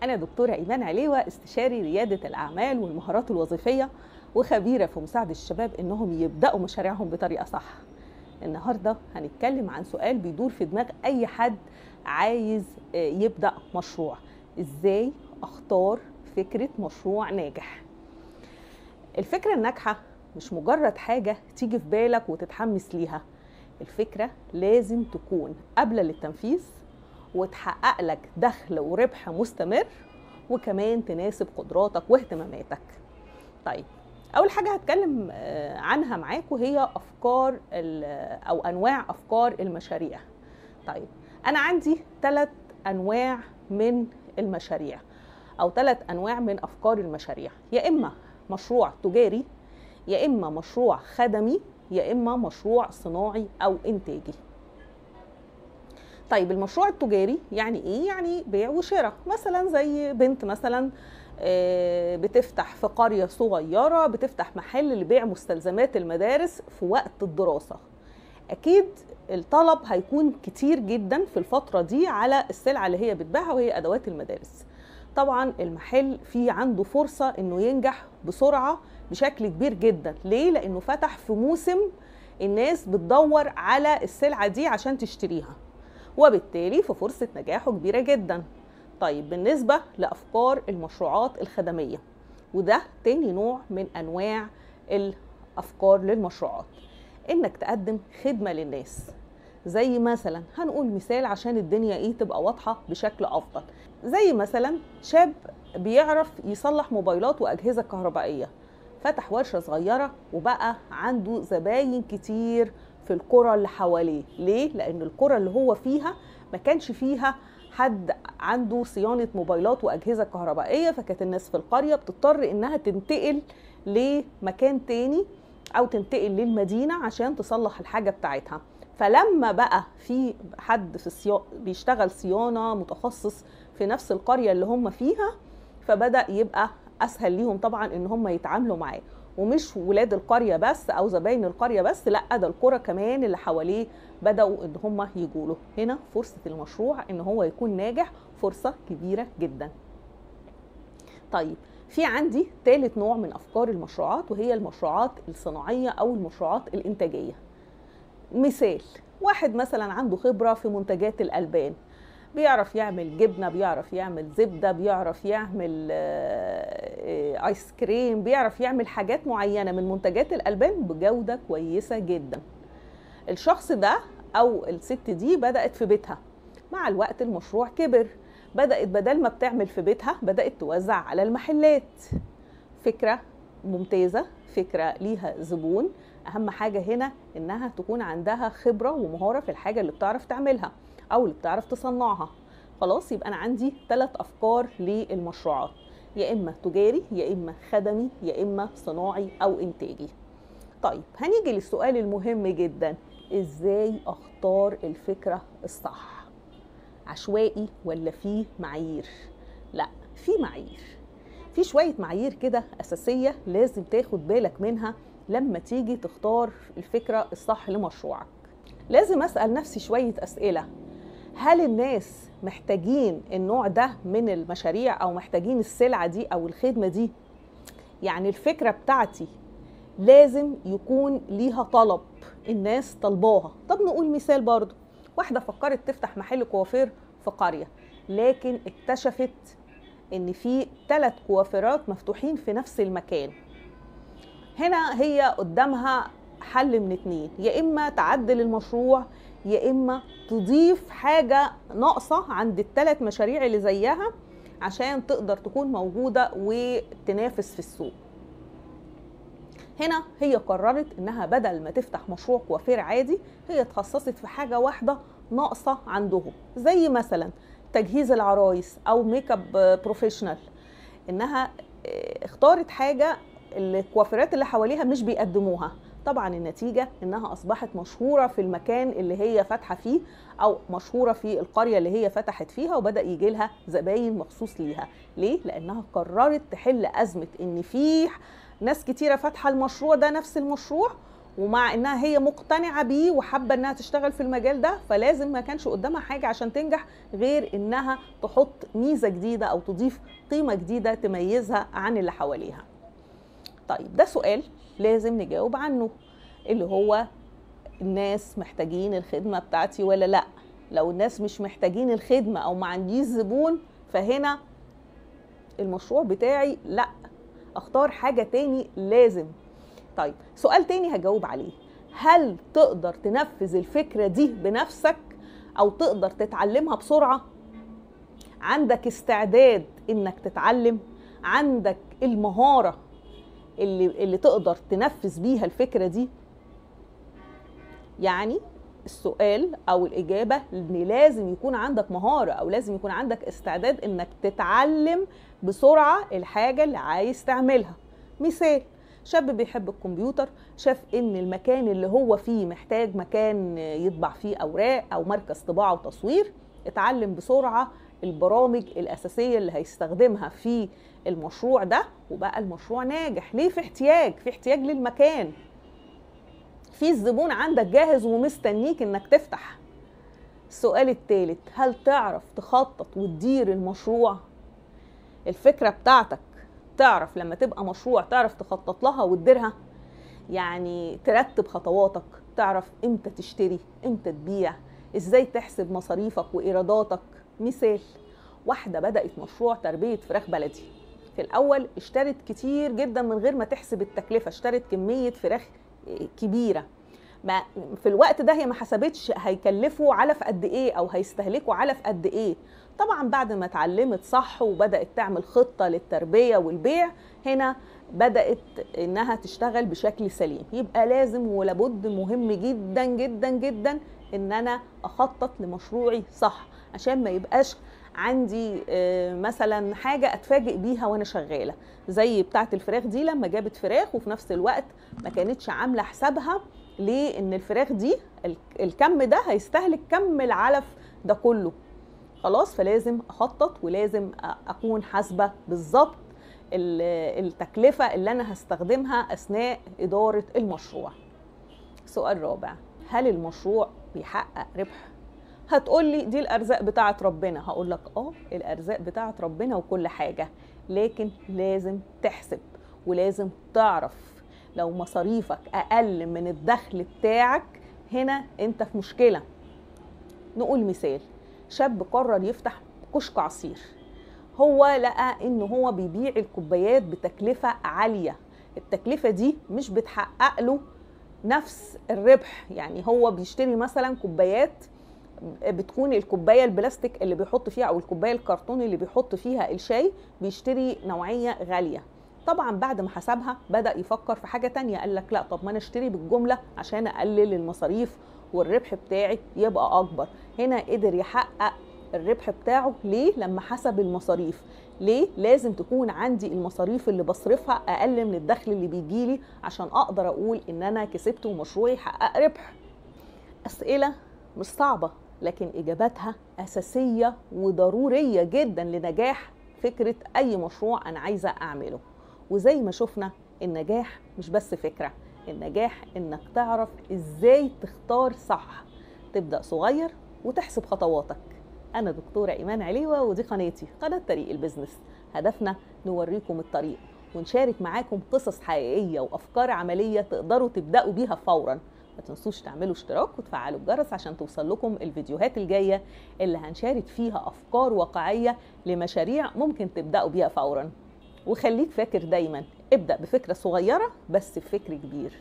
أنا دكتورة إيمان عليوة، استشاري ريادة الأعمال والمهارات الوظيفية، وخبيرة في مساعدة الشباب إنهم يبدأوا مشاريعهم بطريقة صح. النهاردة هنتكلم عن سؤال بيدور في دماغ أي حد عايز يبدأ مشروع. إزاي أختار فكرة مشروع ناجح؟ الفكرة الناجحة مش مجرد حاجة تيجي في بالك وتتحمس ليها. الفكرة لازم تكون قابلة للتنفيذ وتحقق لك دخل وربح مستمر، وكمان تناسب قدراتك واهتماماتك. طيب، أول حاجة هتكلم عنها معاكم هي أفكار أو أنواع أفكار المشاريع. طيب، أنا عندي 3 أنواع من المشاريع أو 3 أنواع من أفكار المشاريع، يا إما مشروع تجاري، يا إما مشروع خدمي، يا إما مشروع صناعي أو إنتاجي. طيب، المشروع التجاري يعني إيه؟ يعني بيع وشراء، مثلا زي بنت مثلا بتفتح في قرية صغيرة بتفتح محل لبيع مستلزمات المدارس في وقت الدراسة. أكيد الطلب هيكون كتير جدا في الفترة دي على السلعة اللي هي بتبيعها وهي أدوات المدارس. طبعا المحل فيه عنده فرصة إنه ينجح بسرعة بشكل كبير جدا. ليه؟ لأنه فتح في موسم الناس بتدور على السلعة دي عشان تشتريها، وبالتالي ففرصة نجاحه كبيرة جدا. طيب، بالنسبة لأفكار المشروعات الخدمية، وده تاني نوع من أنواع الأفكار للمشروعات، إنك تقدم خدمة للناس. زي مثلا هنقول مثال عشان الدنيا تبقى واضحة بشكل أفضل. زي مثلا شاب بيعرف يصلح موبايلات وأجهزة كهربائية، فتح ورشة صغيرة وبقى عنده زباين كتير في القرى اللي حواليه. ليه؟ لأن القرى اللي هو فيها ما كانش فيها حد عنده صيانة موبايلات وأجهزة كهربائية، فكانت الناس في القرية بتضطر إنها تنتقل لمكان تاني أو تنتقل للمدينة عشان تصلح الحاجة بتاعتها. فلما بقى في حد في بيشتغل صيانة متخصص في نفس القرية اللي هم فيها، فبدأ يبقى أسهل ليهم طبعا إن هم يتعاملوا معاه. ومش ولاد القرية بس أو زباين القرية بس، لأ، ده القرى كمان اللي حواليه بدأوا إن هم يجوا له. هنا فرصة المشروع إن هو يكون ناجح فرصة كبيرة جدا. طيب، في عندي ثالث نوع من أفكار المشروعات، وهي المشروعات الصناعية أو المشروعات الإنتاجية. مثال، واحد مثلا عنده خبرة في منتجات الألبان، بيعرف يعمل جبنة، بيعرف يعمل زبدة، بيعرف يعمل آيس كريم، بيعرف يعمل حاجات معينة من منتجات الألبان بجودة كويسة جدا. الشخص ده أو الست دي بدأت في بيتها، مع الوقت المشروع كبر، بدأت بدل ما بتعمل في بيتها بدأت توزع على المحلات. فكرة ممتازة، فكرة ليها زبون. أهم حاجة هنا إنها تكون عندها خبرة ومهارة في الحاجة اللي بتعرف تعملها أو اللي بتعرف تصنعها. خلاص، يبقى أنا عندي 3 أفكار للمشروعات، يا إما تجاري، يا إما خدمي، يا إما صناعي أو إنتاجي. طيب، هنيجي للسؤال المهم جدا: إزاي أختار الفكرة الصح؟ عشوائي ولا في معايير؟ لا، في معايير، في شوية معايير كده أساسية لازم تاخد بالك منها لما تيجي تختار الفكرة الصح لمشروعك. لازم أسأل نفسي شوية أسئلة: هل الناس محتاجين النوع ده من المشاريع أو محتاجين السلعة دي أو الخدمة دي؟ يعني الفكرة بتاعتي لازم يكون ليها طلب، الناس طلباها. طب نقول مثال برضو، واحدة فكرت تفتح محل كوافير في قرية، لكن اكتشفت ان في 3 كوافيرات مفتوحين في نفس المكان. هنا هي قدامها حل من 2، يا اما تعدل المشروع، يا اما تضيف حاجة ناقصة عند ال3 مشاريع اللي زيها عشان تقدر تكون موجودة وتنافس في السوق. هنا هي قررت انها بدل ما تفتح مشروع كوافير عادي، هي اتخصصت في حاجة واحدة ناقصة عندهم، زي مثلا تجهيز العرايس او ميك اب بروفيشنال. انها اختارت حاجة الكوافيرات اللي حواليها مش بيقدموها. طبعا النتيجة انها اصبحت مشهورة في المكان اللي هي فاتحة فيه او مشهورة في القرية اللي هي فتحت فيها، وبدأ يجي لها زباين مخصوص ليها. ليه؟ لانها قررت تحل ازمة ان في ناس كتيرة فاتحة المشروع ده، نفس المشروع، ومع انها هي مقتنعة بيه وحابة انها تشتغل في المجال ده، فلازم ما كانش قدامها حاجة عشان تنجح غير انها تحط ميزة جديدة او تضيف قيمة جديدة تميزها عن اللي حواليها. طيب ده سؤال لازم نجاوب عنه، اللي هو الناس محتاجين الخدمة بتاعتي ولا لا؟ لو الناس مش محتاجين الخدمة او ما عنديش زبون، فهنا المشروع بتاعي لا، اختار حاجة تاني لازم. طيب سؤال تاني هجاوب عليه، هل تقدر تنفذ الفكرة دي بنفسك او تقدر تتعلمها بسرعة؟ عندك استعداد انك تتعلم؟ عندك المهارة اللي تقدر تنفذ بيها الفكرة دي؟ يعني السؤال او الاجابة ان لازم يكون عندك مهارة او لازم يكون عندك استعداد انك تتعلم بسرعة الحاجة اللي عايز تعملها. مثال، شاب بيحب الكمبيوتر، شاف ان المكان اللي هو فيه محتاج مكان يطبع فيه اوراق او مركز طباعة وتصوير، اتعلم بسرعة البرامج الاساسية اللي هيستخدمها في المشروع ده، وبقى المشروع ناجح. ليه؟ في احتياج للمكان، في الزبون عندك جاهز ومستنيك انك تفتح. السؤال الثالث، هل تعرف تخطط وتدير المشروع؟ الفكرة بتاعتك تعرف لما تبقى مشروع تعرف تخطط لها وتديرها؟ يعني ترتب خطواتك، تعرف امتى تشتري، امتى تبيع، ازاي تحسب مصاريفك وايراداتك. مثال، واحدة بدأت مشروع تربية فراخ بلدي. في الأول اشترت كتير جدا من غير ما تحسب التكلفة، اشترت كمية فراخ كبيرة. ما في الوقت ده هي ما حسبتش هيكلفوا علف قد ايه او هيستهلكوا علف قد ايه. طبعا بعد ما اتعلمت صح وبدأت تعمل خطة للتربية والبيع، هنا بدأت انها تشتغل بشكل سليم. يبقى لازم ولابد، مهم جدا جدا جدا ان انا اخطط لمشروعي صح، عشان ما يبقاش عندي مثلا حاجة اتفاجئ بيها وانا شغالة، زي بتاعة الفراخ دي لما جابت فراخ وفي نفس الوقت ما كانتش عاملة حسابها ليه ان الفراخ دي الكم ده هيستهلك كم العلف ده كله. خلاص، فلازم اخطط ولازم اكون حاسبة بالظبط التكلفة اللي انا هستخدمها اثناء ادارة المشروع. سؤال رابع، هل المشروع بيحقق ربح؟ هتقولي دي الارزاق بتاعة ربنا. هقولك الارزاق بتاعة ربنا وكل حاجة، لكن لازم تحسب ولازم تعرف لو مصاريفك اقل من الدخل بتاعك، هنا انت في مشكلة. نقول مثال، شاب قرر يفتح كشك عصير. هو لقى انه هو بيبيع الكوبايات بتكلفة عالية، التكلفة دي مش بتحقق له نفس الربح. يعني هو بيشتري مثلا كوبايات، بتكون الكوبايه البلاستيك اللي بيحط فيها او الكوبايه الكرتوني اللي بيحط فيها الشاي بيشتري نوعيه غاليه. طبعا بعد ما حسبها بدأ يفكر في حاجه تانية، قال لك لا، طب ما انا اشتري بالجمله عشان اقلل المصاريف والربح بتاعي يبقى اكبر. هنا قدر يحقق الربح بتاعه. ليه؟ لما حسب المصاريف. ليه؟ لازم تكون عندي المصاريف اللي بصرفها اقل من الدخل اللي بيجيلي عشان اقدر اقول ان انا كسبت ومشروعي حقق ربح. اسئله مش صعبه، لكن إجاباتها أساسية وضرورية جدا لنجاح فكرة أي مشروع أنا عايزة أعمله. وزي ما شفنا، النجاح مش بس فكرة، النجاح إنك تعرف إزاي تختار صح، تبدأ صغير وتحسب خطواتك. أنا دكتورة إيمان عليوة، ودي قناتي، قناة طريق البيزنس. هدفنا نوريكم الطريق ونشارك معاكم قصص حقيقية وأفكار عملية تقدروا تبدأوا بيها فوراً. ما تنسوش تعملوا اشتراك وتفعلوا الجرس عشان توصل لكم الفيديوهات الجاية اللي هنشارك فيها أفكار واقعية لمشاريع ممكن تبدأوا بيها فوراً. وخليك فاكر دايماً، ابدأ بفكرة صغيرة بس بفكر كبير.